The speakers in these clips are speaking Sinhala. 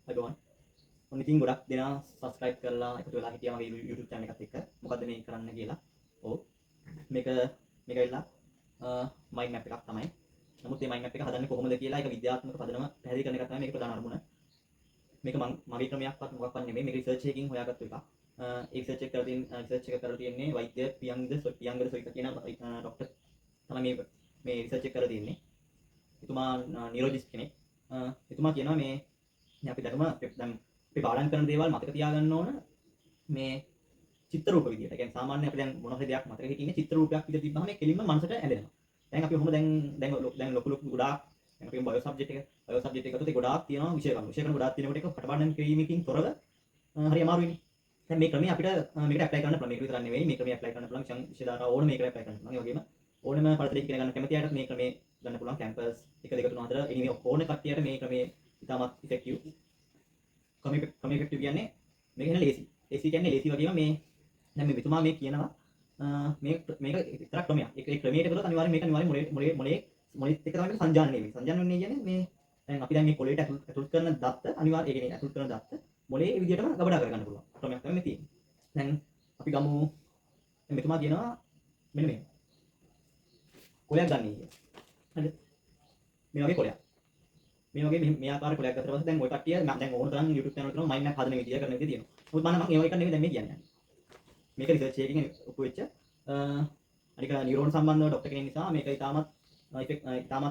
අයිබෝන් ඔන්න ඉතින් ගොඩක් දෙනා සබස්ක්‍රයිබ් කරලා එකතු වෙලා හිටියා මගේ YouTube channel එකත් එක්ක. මොකද්ද මේ කරන්න කියලා. ඔව්. මේක ඇවිල්ලා මයින්ඩ් මැප් එකක් තමයි. නමුත් මේ මයින්ඩ් මැප් එක හදන්නේ කොහොමද කියලා ඒක විද්‍යාත්මක පදනම පැහැදිලි කරන එක තමයි මේකේ ප්‍රධාන අරමුණ. මේක මගේ ක්‍රමයක්වත් මොකක්වත් නෙමෙයි. මේක රිසර්ච් එකකින් හොයාගත්තු එකක්. ඒ රිසර්ච් එක කරලා තියෙන්නේ වෛද්‍ය පියංගද සොයික කියන ડોක්ටර් තමයි මේ රිසර්ච් එක කරලා තියෙන්නේ. එතුමා නියුරොලොජිස්ට් කෙනෙක්. එතුමා කියනවා මේ අපි දැන් අපි පාඩම් කරන දේවල් මතක තියාගන්න ඕන මේ චිත්‍ර රූප විදියට. ඒ කියන්නේ සාමාන්‍ය අපි දැන් මොන හරි දෙයක් මතක හිටින්නේ චිත්‍ර රූපයක් විදියට තිබ්බහම මේ කෙලින්ම මනසට ඇදෙනවා. දැන් අපි ඔහොම දැන් ලොකු ගොඩාක් දැන් අපි බයෝ සබ්ජෙක්ට් එක ගත්තොත් ඒ ගොඩාක් තියෙනවා විෂය කරුණු ගොඩාක් තියෙනකොට ඒක කටපාඩම් කිරීමකින් තොරව හරි අමාරුයිනේ. දැන් මේ ක්‍රමය අපිට මේකට ඇප්ලයි කරන්න පුළුවන්. මේක විතරක් නෙවෙයි මේ ක්‍රමය ඇප්ලයි කරන්න පුළුවන් විෂය දාලා ඕන මේකට ඇප්ලයි කරන්න පුළුවන්. ඒ වගේම ඕනම පළතරයක් ඉගෙන ගන්න කැමති අයට මේ ක්‍රමය ගන්න පුළුවන්. කැම්පස් 1 2 3 4 එනිමේ ඕන කට්ටියට මේ ක්‍රමය ඉතාමත් ඉෆෙක්ටිව්. ක්‍රමය ඉෆෙක්ටිව් කියන්නේ මේක නේ ලේසි. ලේසි කියන්නේ ලේසි වගේම මේ දැන් මේ මෙතුමා මේ කියනවා මේක විතරක් ක්‍රමයක්. ඒ ක්‍රමයට කළොත් අනිවාර්යෙන් මොලේත් එක්ක තමයි සංජානනය වෙන්නේ. සංජානනය කියන්නේ මේ දැන් අපි දැන් මේ කොලේට ඇතුල් කරන දත්ත අනිවාර්යයෙන් ඒ කියන්නේ ඇතුල් කරන දත්ත මොලේ ඒ විදිහටම ගබඩා කරගන්න පුළුවන්. ක්‍රමයක් තමයි මේ තියෙන්නේ. දැන් අපි ගමු මෙතුමා කියනවා මෙන්න මේ කොලයක් ගන්න කියලා. හරිද? මේ වගේ කොලයක්. මේ වගේ මේ ආකාර කොලයක් ගත්තා පස්සේ දැන් ওই කට්ටිය දැන් ඕන තරම් YouTube channel එකේ මයින්ඩ් මැප් හදන විදිය කරන විදිය තියෙනවා. මොකද මම ඒ වගේ එකක් නෙමෙයි දැන් මේ කියන්නේ. මේක රිසර්ච් එකකින් ඔප්පු වෙච්ච අනික නියුරෝන් සම්බන්ධව ડોක්ටර් කෙනෙක් නිසා මේක ඉතාමත්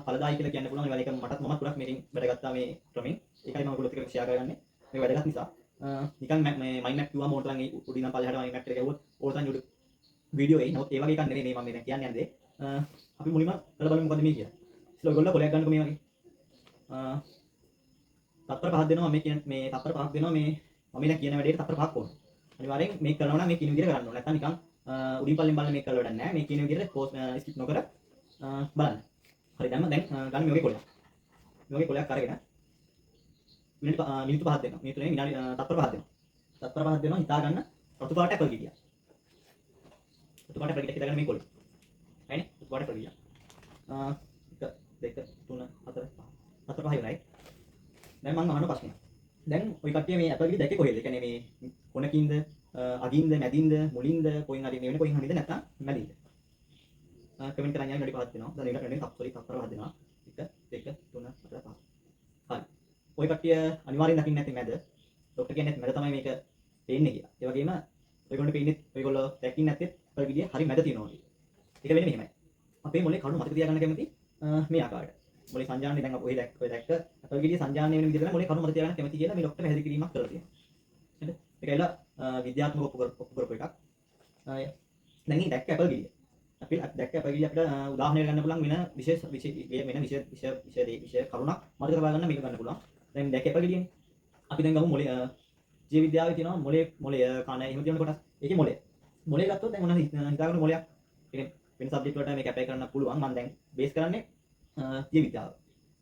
ඵලදායී කියලා කියන්න පුළුවන්. ඒ වගේ මමත් ගොඩක් මේකෙන් වැඩ ගත්තා මේ ක්‍රමෙන්. ඒකයි මම ඔයගොල්ලොත් එක්ක ෂෙයා කරගන්නේ. මේක වැදගත් නිසා. නිකන් මේ මයින්ඩ් මැප් කිව්වම ඕන තරම් ඒ උඩින් නම් පල්ලෙහාට මයින්ඩ් මැප් එක ගැහුවොත් ඕන තරම් YouTube වීඩියෝ එයි. නමුත් ඒ වගේ එකක් නෙමෙයි මේ මම දැන් කියන්න යන්නේ. අපි මුලින්ම කරලා බලමු මොකද මේ කියලා. ඉතින් ඔයගොල්ලෝ කොලයක් ගන්නකො මේ වගේ. තත්පර 5ක් දෙනවා මේ තත්පර 5ක් දෙනවා මේ මම දැන් කියන වැඩේට තත්පර 5ක් ඕන. අනිවාර්යෙන් මේක කරනවා නම් මේ කියන විදිහට කරන්න ඕන. නැත්නම් නිකන් උඩින් පල්ලෙන් බලන මේක කරලා වැඩක් නැහැ. මේ කියන විදිහට පෝස් ස්කිප් නොකර බලන්න. හරි දැන් ගන්න මේ වගේ කොලයක්. මේ වගේ කොලයක් අරගෙන මිනිත්තු 5ක් දෙනවා. මිනිත්තු නෙවෙයි විනාඩි තත්පර 5ක් දෙනවා. තත්පර 5ක් දෙනවා හිතා ගන්න රතු පාට ඇපල් ගෙඩියක්. රතු පාට ඇපල් ගෙඩියක් හිතා ගන්න මේ කොලේ. හරිනේ? රතු පාට ඇපල් ගෙඩියක්. 1 2 3 4 5. තත්පර 5 ඉවරයි. දැන් මම අහන ප්‍රශ්නයක්. දැන් ওই කට්ටිය මේ ඇපල් ගෙඩිය දැක්කේ කොහෙද? ඒ කියන්නේ මේ කොනකින්ද, අගින්ද, මැදින්ද, මුලින්ද, කොයින් හරි මේ වෙන කොයින් හරිද නැත්නම් මැදින්ද? කමෙන්ට් කරන්න යන්න වැඩි පහක් දෙනවා. දැන් ඊළඟට තත්පර 5ක් දෙනවා. 1 2 3 4 5. හරි. ওই කට්ටිය අනිවාර්යෙන් දකින්න නැති මැද. ડોක්ටර් කියන්නේ මැද තමයි මේක පේන්නේ කියලා. ඒ වගේම ඔයගොල්ලෝ පේන්නේ ඔයගොල්ලෝ දැකින්න නැත්තේ ඇපල් ගෙඩිය හරි මැද තියෙනවා කියලා. ඒක වෙන්නේ මෙහෙමයි. අපේ මොලේ කරුණු මතක තියාගන්න කැමති මේ ආකාරයට. මොලේ සංජානනය දැන් ඔය දැක්ක ඇපල් ගෙඩිය සංජානනය වෙන විදිහට මොලේ කරුණු මතක තියාගන්න කැමති කියලා මේ ડોක්ටර් පැහැදිලි කිරීමක් කරලා තියෙනවා. හරිද? ඒකයිලා විද්‍යාත්මක ඔප්පු කරපු එකක්. දැන් මේ දැක්ක ඇපල් ගෙඩිය. අපි දැක්ක ඇපල් ගෙඩිය අපිට උදාහරණයක් ගන්න පුළුවන් වෙන විශේෂ කරුණක් මතක තබා ගන්න මේක ගන්න පුළුවන්. දැන් දැක්ක ඇපල් ගෙඩියනේ. අපි දැන් ගමු මොලේ ජීව විද්‍යාවේ තියෙනවා මොලේ කන එහෙම තියෙන කොටස්. ඒකේ මොලේ ගත්තොත් දැන් මොනවද හිතාගන්න මොලයක්. කියන්නේ වෙන සබ්ජෙක්ට් වලට මේක ඇප්ලයි කරන්න පුළුවන්. මම දැන් බේස් කරන්නේ ජීව විද්‍යාව.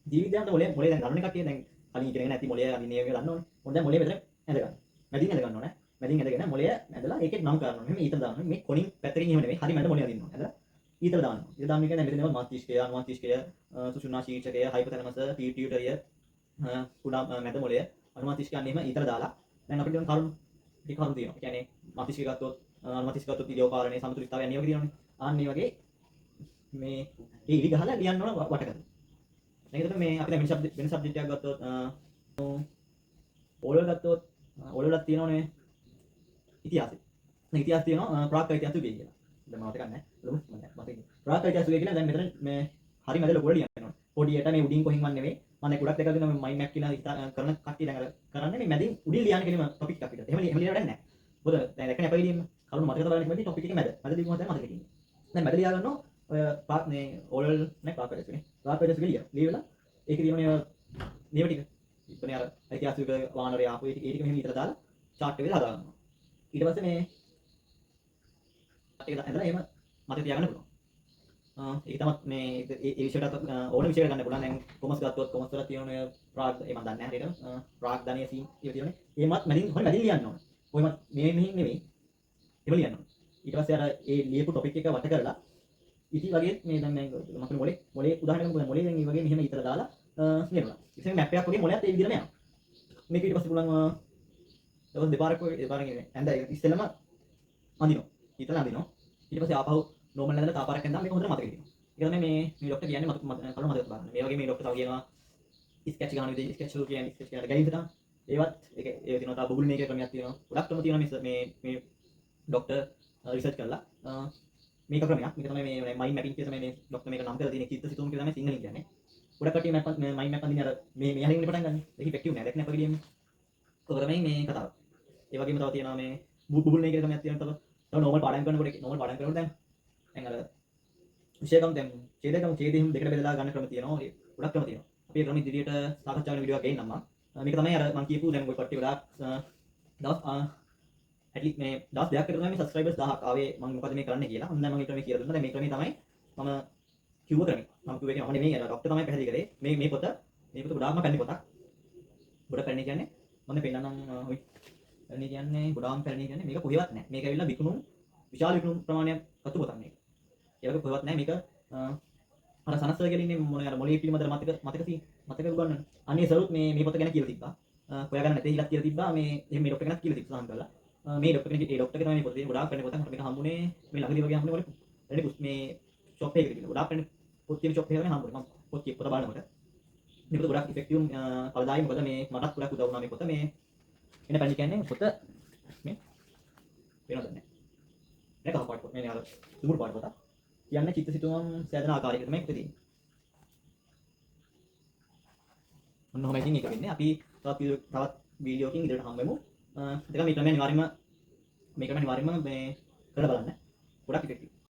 ජීව විද්‍යාවට මොලේ දැන් ගන්න කට්ටිය දැන් කලින් ඉගෙන නැති මොලේ අදිනේ වගේ ගන්න ඕනේ. මොකද දැන් මොලේ මෙතන ඇඳ ගන්න. මැදින් ඇඳ ගන්න ඕනේ. මැදින් ඇඳගෙන මොලේ ඇඳලා ඒකේ නම් කරන්න ඕනේ. මෙහෙම ඊතල දාන්න ඕනේ. මේ කොනින් පැත්තකින් එහෙම නෙමෙයි. හරි මැද මොලේ අදින්න ඕනේ. ඇඳලා ඊතල දාන්න ඕනේ. ඊතල දාන්න කියන්නේ මෙතන මස්තිෂ්කය, අනුමස්තිෂ්කය, සුෂුම්නා ශීර්ෂකය, හයිපොතැලමස්, පියුටරිය, කුඩා මැද මොලය, අනුමස්තිෂ්කය අන්න එහෙම ඊතල දාලා දැන් අපිට දැන් කරුණු ටික කරුණු තියෙනවා. කියන්නේ මස්තිෂ්කය ගත්තොත් අනුමස්තිෂ්කය ගත්තොත් ඉරියව්කාරණේ සමතුලිතතාවය අනිවාර්ය වගේ තියෙනවනේ. අන්න ඒ වගේ මේ ඒ ඉරි ගහලා ලියන්න ඕන වට කරලා. ඒකට මේ අපි දැන් වෙන සබ්ජෙක්ට් එකක් ගත්තොත් ඕලවල ගත්තොත් ඕලවලක් තියෙනවනේ ඉතිහාසය. දැන් ඉතිහාසය තියෙනවා ප්‍රාග් ඉතිහාසය කියලා. දැන් මම මතක නැහැ. මතක ප්‍රාග් ඉතිහාසය කියලා දැන් මෙතන මේ හරි මැද ලොකුවට ලියන්න ඕනේ. පොඩියට මේ උඩින් කොහින්වත් නෙවෙයි. මම දැන් ගොඩක් දෙකක් දෙනවා මයින්ඩ් මැප් කියලා කරන කට්ටිය දැන් කරන්නේ මේ මැදින් උඩින් ලියන්න කෙනෙම ටොපික් එකක් විතර. එහෙම ලියන්න වැඩක් නැහැ. මොකද දැන් දැක්කනේ අපේ ලියන්න කරුණු මතක තබා ගන්න කැමති ටොපික් එකේ මැද. මැද ලියුම තමයි මතක තියෙන්නේ. දැන් මැද ලියා ගන්නවා ඔය පාත් මේ ඕලවල නේ ප්‍රාග් ඉතිහාසය නේ. ප්‍රාග් ඉතිහාසය ලියලා ඒක ලියන්නේ මේව ටික. ඉතින් අර ඓතිහාසික වානරය ආපු ඒ ටික මෙහෙම විතර දාලා chart එකේ හදා ගන්නවා. ඊට පස්සේ මේ ඒක ඇඳලා එහෙම මතක තියාගන්න පුළුවන්. ඒක තමයි මේ ඒ විෂයට ඕන විෂයකට ගන්න පුළුවන්. දැන් කොමර්ස් ගත්තොත් කොමර්ස් වල තියෙන ප්‍රාග් ඒ මම දන්නේ නැහැ හරියට. ප්‍රාග් ධනය සීන් ඒව තියෙනනේ. ඒමත් මැදින් හොරි මැදින් ලියන්න ඕන. කොහොමත් මෙහෙම නෙවෙයි. ඒව ලියන්න ඕන. ඊට පස්සේ අර ඒ ලියපු ටොපික් එක වට කරලා ඉති වගේ මේ දැන් මම මොලේ උදාහරණයක් මොලේ දැන් මේ වගේ මෙහෙම ඊතර දාලා ලියනවා. ඉතින් මැප් එකක් වගේ මොලේත් ඒ විදිහටම යනවා. මේක ඊට පස්සේ පුළුවන් දවස් දෙපාරක් වගේ දෙපාරක් නෙමෙයි. ඇඳ ඉස්සෙල්ලම අඳිනවා. ඊතල අඳිනවා. ඊට පස්සේ ආපහු නෝමල් ඇඳලා තාපාරක් ඇඳලා මේක හොඳට මතක හිටිනවා. ඒක තමයි මේ ડોක්ටර් කියන්නේ කරුණ මතක තබන්න. මේ වගේ මේ ડોක්ටර් තව කියනවා ස්කැච් ගන්න විදිහ ස්කැච් වල කියන්නේ ස්කැච් කරන ගයින්ද තමයි. ඒවත් ඒක තියෙනවා තව බුබුල් මේකේ ක්‍රමයක් තියෙනවා. ගොඩක් ක්‍රම තියෙනවා මේ ડોක්ටර් රිසර්ච් කරලා මේක ක්‍රමයක්. මේක තමයි මේ මයින්ඩ් මැපින් කියන මේ ડોක්ටර් මේක නම් කරලා තියෙන චිත්ත සිතුවම් කියලා තමයි සිංහලෙන් කියන්නේ. ගොඩක් කටිය මයින්ඩ් මැප් අඳින්න අර මේ හරියට පටන් ගන්න. ඒක ඉෆෙක්ටිව් නෑ. දැක්නේ අපගේ ගේම්. ඔක තමයි මේ කතාව. ඒ වගේම තව තියෙනවා මේ බුබුල් මේකේ ක්‍රමයක් තියෙනවා. තව නෝමල් පාඩම් කරනකොට දැන් අර විශේෂකම් දැන් ඡේදෙහිම දෙකට බෙදලා ගන්න ක්‍රම තියෙනවා. ඒ ගොඩක් ක්‍රම තියෙනවා. අපි ඒ ක්‍රම ඉදිරියට සාකච්ඡා කරන වීඩියෝ එකක් ගේන්නම් මම. මේක තමයි අර මම කියපු දැන් ඔය කට්ටිය ගොඩාක් දවස් ඇට්ලිස්ට් මේ දවස් දෙකක් විතර තමයි මේ සබ්ස්ක්‍රයිබර්ස් 1000ක් ආවේ මම මොකද මේ කරන්නේ කියලා. දැන් මම මේ ක්‍රමය කියලා දුන්නා. දැන් මේ ක්‍රමය තමයි මම කිව්ව ක්‍රමය. මම කිව්වේ මම නෙමෙයි අර ડોක්ටර් තමයි පැහැදිලි කරේ. මේ පොත ගොඩාක්ම පැරණි පොතක්. ගොඩක් පැරණි කියන්නේ මම පෙන්නන්නම් ඔය පැරණි කියන්නේ ගොඩාක්ම පැරණි කියන්නේ මේක කොහෙවත් නැහැ. මේක ඇවිල්ලා විකුණුම් විශාල විකුණුම් ප්‍රමාණයක් අතු පොතක් මේක. ඒ වගේ කොහෙවත් නැහැ මේක අර සනස්සල කියලා ඉන්නේ මොනේ අර මොලේ පිළිමද මතක උගන්නන. අනේ සරුත් මේ පොත ගැන කියලා තිබ්බා. හොයාගන්න නැතේ ඉලක්ක කියලා තිබ්බා. මේ ડોක්ටර් කෙනෙක් කියලා තිබ්බා සාම් කරලා. මේ ડોක්ටර් කෙනෙක් ඒ ડોක්ටර් කෙනා මේ පොත ගොඩාක් පැරණි පොතක්. මට මේක හම්බුනේ මේ ළඟදී වගේ හම්බුනේ මොලේ මේ ෂොප් එකේ කියලා. ගොඩාක් පැරණි පොත් තියෙන ෂොප් එකේ තමයි හම්බුනේ. මම පොත් බලනකොට මේ පොත ගොඩාක් ඉෆෙක්ටිව් පළදායි. මොකද මේ මටත් ගොඩාක් උදව් වුණා මේ පොත. මේ එන පැරණි කියන්නේ පොත මේ වෙනවද නැහැ. මේක කහ පාට පොත. මේ අර දුමුරු පාට පොත. කියන්නේ චිත්ත සිතුවම් සෑදන ආකාරයකට තමයි පොතේ තියෙන්නේ. ඔන්න ඔහම ඉතින් ඒක වෙන්නේ. අපි තවත් වීඩියෝ එකකින් ඉදිරියට හම්බ වෙමු. ඒක මේ ක්‍රමය අනිවාර්යයෙන්ම මේ කරලා බලන්න. ගොඩක් ඉෆෙක්ටිව්.